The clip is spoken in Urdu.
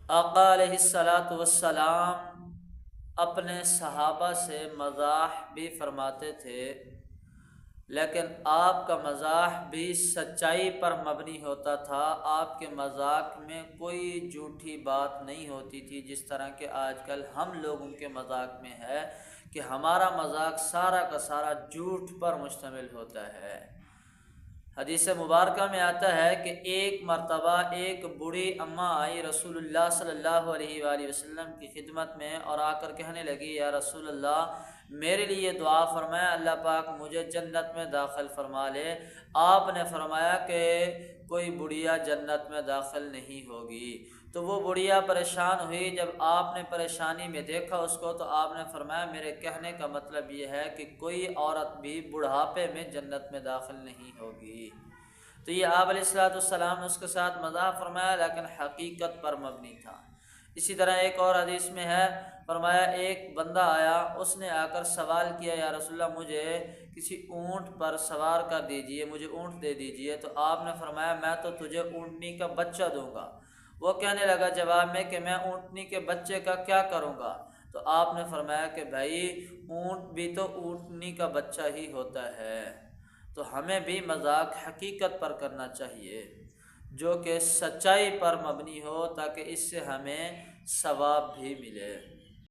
آقا علیہ الصلاۃ والسلام اپنے صحابہ سے مزاح بھی فرماتے تھے، لیکن آپ کا مزاح بھی سچائی پر مبنی ہوتا تھا۔ آپ کے مذاق میں کوئی جھوٹی بات نہیں ہوتی تھی، جس طرح کہ آج کل ہم لوگوں کے مذاق میں ہے کہ ہمارا مذاق سارا کا سارا جھوٹ پر مشتمل ہوتا ہے۔ حدیث مبارکہ میں آتا ہے کہ ایک مرتبہ ایک بوڑھی اماں آئی رسول اللہ صلی اللہ علیہ وآلہ وسلم کی خدمت میں، اور آ کر کہنے لگی، یا رسول اللہ میرے لیے دعا فرمائے، اللہ پاک مجھے جنت میں داخل فرما لے۔ آپ نے فرمایا کہ کوئی بڑھیا جنت میں داخل نہیں ہوگی۔ تو وہ بڑھیا پریشان ہوئی۔ جب آپ نے پریشانی میں دیکھا اس کو، تو آپ نے فرمایا میرے کہنے کا مطلب یہ ہے کہ کوئی عورت بھی بڑھاپے میں جنت میں داخل نہیں ہوگی۔ تو یہ آپ علیہ الصلوۃ والسلام نے اس کے ساتھ مزاح فرمایا، لیکن حقیقت پر مبنی تھا۔ اسی طرح ایک اور حدیث میں ہے، فرمایا ایک بندہ آیا، اس نے آ کر سوال کیا، یا رسول اللہ مجھے کسی اونٹ پر سوار کر دیجئے، مجھے اونٹ دے دیجئے۔ تو آپ نے فرمایا میں تو تجھے اونٹنی کا بچہ دوں گا۔ وہ کہنے لگا جواب میں کہ میں اونٹنی کے بچے کا کیا کروں گا؟ تو آپ نے فرمایا کہ بھائی اونٹ بھی تو اونٹنی کا بچہ ہی ہوتا ہے۔ تو ہمیں بھی مذاق حقیقت پر کرنا چاہیے، جو کہ سچائی پر مبنی ہو، تاکہ اس سے ہمیں ثواب بھی ملے۔